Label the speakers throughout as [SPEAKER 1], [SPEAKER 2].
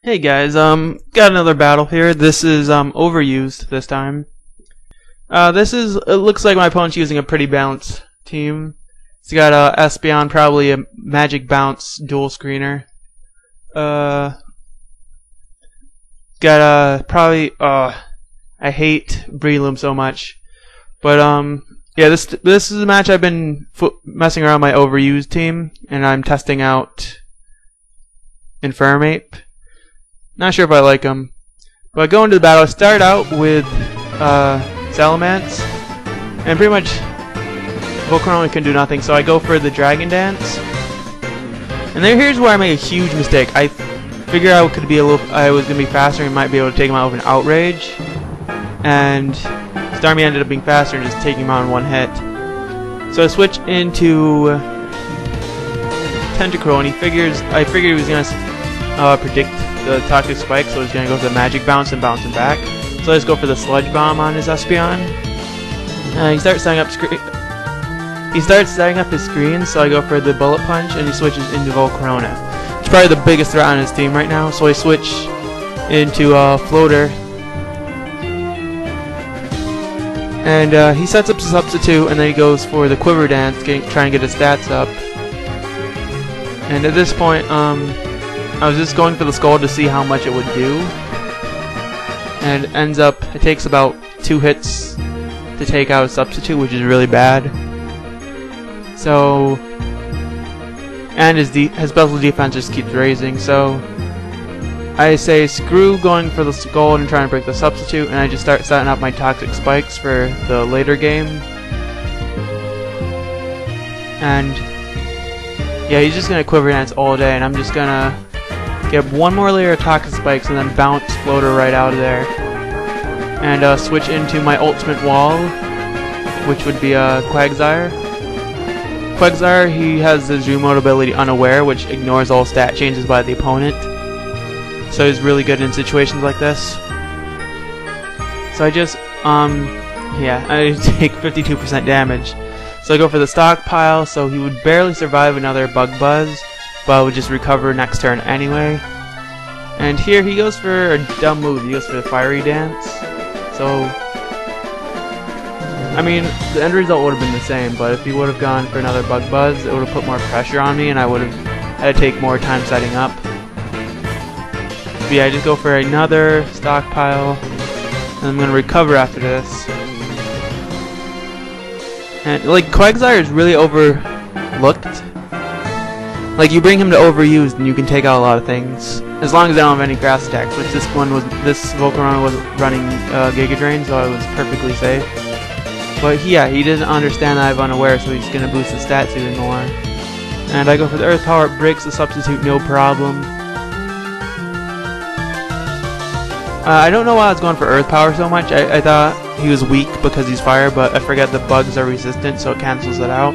[SPEAKER 1] Hey guys, got another battle here. This is overused this time. It looks like my opponent's using a pretty balanced team. He's got Espeon, probably a magic bounce dual screener. Got probably I hate Breloom so much. But yeah, this is a match I've been messing around my overused team, and I'm testing out Infirmape. Not sure if I like him. But going into the battle, I start out with Salamence, and pretty much Volcarona can do nothing, so I go for the Dragon Dance. And here's where I make a huge mistake. I figure I was gonna be faster and might be able to take him out with an Outrage, and Starmie ended up being faster and just taking him out in one hit. So I switch into Tentacruel, and I figured he was gonna predict the Toxic Spike, so he's gonna go for the Magic Bounce and bounce him back. So I just go for the Sludge Bomb on his Espeon. He starts setting up his screen, so I go for the Bullet Punch, and he switches into Volcarona. It's probably the biggest threat on his team right now, so I switch into Floater. And he sets up his Substitute, and then he goes for the Quiver Dance, trying to get his stats up. And at this point, I was just going for the Scald to see how much it would do. And it takes about 2 hits to take out a Substitute, which is really bad. So, and his special defense just keeps raising, so I say screw going for the Scald and trying to break the Substitute, and I just start setting up my Toxic Spikes for the later game. And yeah, he's just gonna Quiver Dance all day, and I'm just gonna get one more layer of Toxic Spikes and then bounce Floater right out of there. And switch into my ultimate wall, which would be Quagsire. Quagsire, he has his remote ability Unaware, which ignores all stat changes by the opponent. So he's really good in situations like this. So I just, yeah, I take 52% damage. So I go for the Stockpile, so he would barely survive another Bug Buzz, but would just recover next turn anyway. And here he goes for a dumb move. He goes for the Fiery Dance. So, I mean, the end result would have been the same, but if he would have gone for another Bug Buzz, it would have put more pressure on me, and I would have had to take more time setting up. But yeah, I just go for another Stockpile, and I'm going to recover after this. And, like, Quagsire is really overlooked. Like, you bring him to overused and you can take out a lot of things, as long as they don't have any grass attacks, which this Volcarona was running Giga Drain, so I was perfectly safe. But yeah, he doesn't understand that I have Unaware, so he's gonna boost his stats even more. And I go for the Earth Power, it breaks the Substitute, no problem. I don't know why I was going for Earth Power so much. I thought he was weak because he's fire, but I forget the bugs are resistant, so it cancels it out.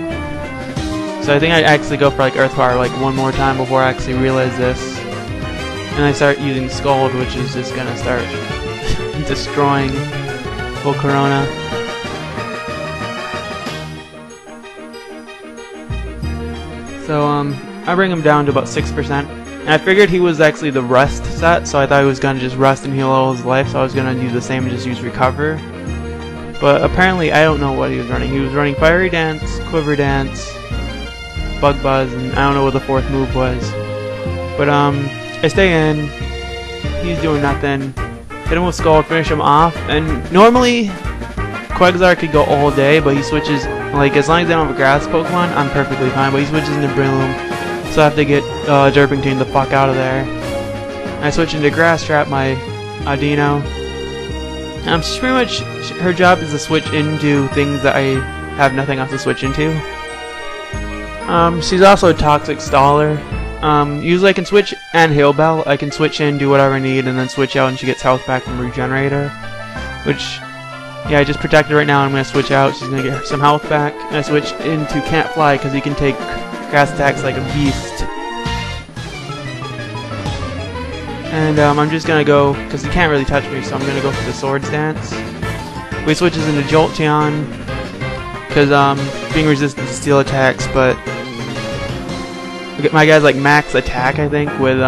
[SPEAKER 1] So I think I actually go for like Earth Power like one more time before I actually realize this. And I start using Scald, which is just gonna start destroying Volcarona. So I bring him down to about 6%. And I figured he was actually the Rust set, so I thought he was gonna just rest and heal all his life, so I was gonna do the same and just use Recover. But apparently I don't know what he was running. He was running Fiery Dance, Quiver Dance, Bug Buzz, and I don't know what the 4th move was. But I stay in, he's doing nothing, hit him with Scald, finish him off, and normally Quagsire could go all day, but he switches, like, as long as they don't have a grass Pokemon, I'm perfectly fine, but he switches into Breloom, so I have to get Derpington the fuck out of there. And I switch into Grass Trap my Audino. And pretty much, her job is to switch into things that I have nothing else to switch into. She's also a Toxic Staller. Usually I can switch and Hail Bell. I can switch in, do whatever I need, and then switch out and she gets health back from Regenerator. Which, yeah, I just protected right now. I'm going to switch out. She's going to get some health back. And I switch into Can't Fly because he can take grass attacks like a beast. And I'm just going to go, because he can't really touch me, so I'm going to go for the Swords Dance. He switches into Jolteon because being resistant to steel attacks, but my guy's like max attack, I think, with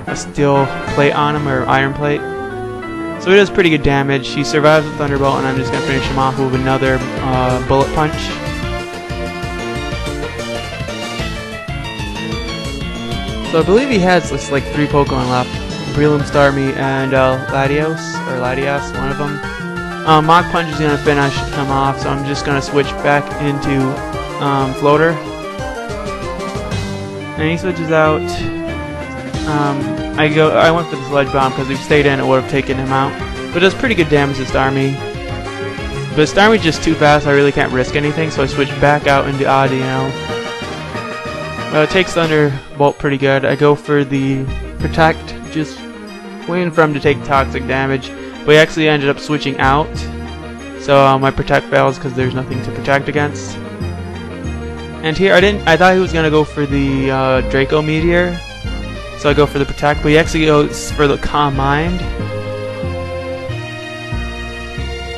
[SPEAKER 1] a steel plate on him, or iron plate. So he does pretty good damage. He survives with Thunderbolt, and I'm just going to finish him off with another bullet punch. So I believe he has just like 3 Pokemon left. Breloom, Starmie, and Latios, one of them. Mach Punch is going to finish him off, so I'm just going to switch back into Floater. And he switches out. I went for the Sludge Bomb because if he stayed in, it would have taken him out. But it does pretty good damage to Starmie. But Starmie's just too fast, I really can't risk anything, so I switch back out into Audino. Well, it takes Thunderbolt pretty good. I go for the Protect, just waiting for him to take toxic damage. But he actually ended up switching out. So my Protect fails because there's nothing to protect against. And here, I thought he was going to go for the Draco Meteor. So I go for the Protect, but he actually goes for the Calm Mind.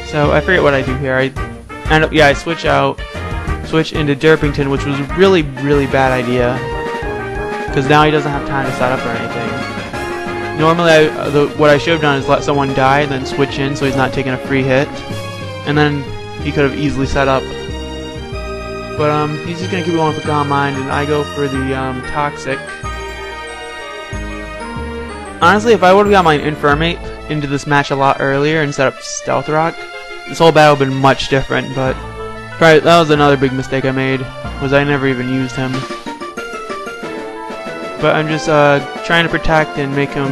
[SPEAKER 1] So I forget what I do here. I switch into Derpington, which was a really, really bad idea. Because now he doesn't have time to set up or anything. Normally, what I should have done is let someone die and then switch in so he's not taking a free hit. And then he could have easily set up. But he's just going to keep going for Calm Mind, and I go for the Toxic. Honestly, if I would have got my Infirmate into this match a lot earlier and set up Stealth Rock, this whole battle would have been much different, but probably that was another big mistake I made, was I never even used him. But I'm just trying to protect and make him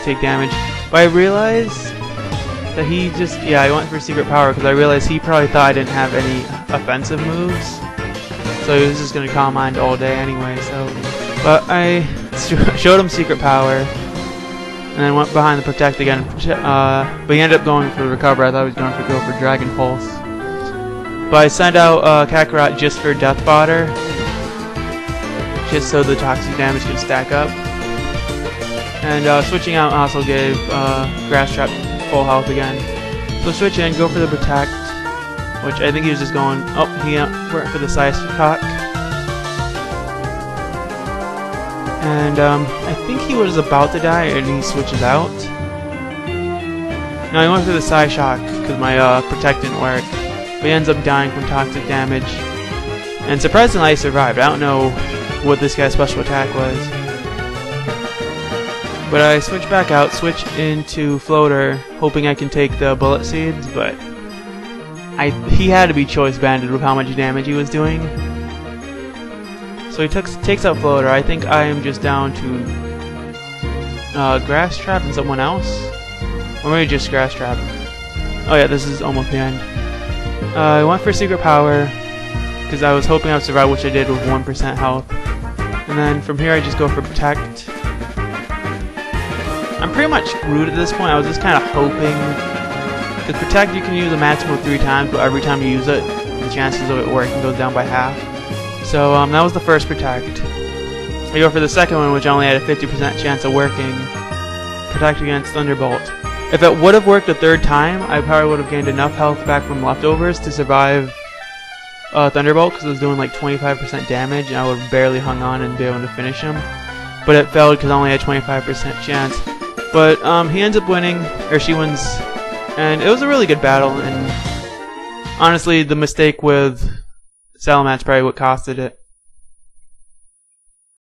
[SPEAKER 1] take damage. But I realized that he just, I went for Secret Power because I realized he probably thought I didn't have any offensive moves. So he was just going to Calm Mind all day anyway, so. But I showed him Secret Power, and then went behind the Protect again. But he ended up going for Recover. I thought he was going to go for Dragon Pulse. But I sent out Kakarot just for Death Fodder, just so the toxic damage could stack up. And switching out also gave Grass Trap full health again. So switch in, go for the Protect, which I think he was just going. Oh, he went for the Psyshock. And I think he was about to die, and he switches out. No, he went for the Psyshock because my Protect didn't work. But he ends up dying from toxic damage. And surprisingly, I survived. I don't know what this guy's special attack was. But I switch back out, switch into Floater, hoping I can take the Bullet Seeds, but he had to be Choice Banded with how much damage he was doing. So he takes out Floater. I think I am just down to Grass Trap and someone else. Or maybe just Grass Trap. Oh yeah, this is almost the end. I went for Secret Power because I was hoping I would survive, which I did with 1% health. And then from here I just go for Protect. I'm pretty much screwed at this point. I was just kind of hoping. Because Protect you can use a maximum of 3 times, but every time you use it, the chances of it working goes down by half. So that was the first Protect. I go for the second one, which only had a 50% chance of working. Protect against Thunderbolt. If it would have worked the third time, I probably would have gained enough health back from leftovers to survive Thunderbolt, because it was doing like 25% damage, and I would have barely hung on and be able to finish him. But it failed because I only had 25% chance. But he ends up winning, or she wins, and it was a really good battle. And honestly, the mistake with Salamence probably what costed it.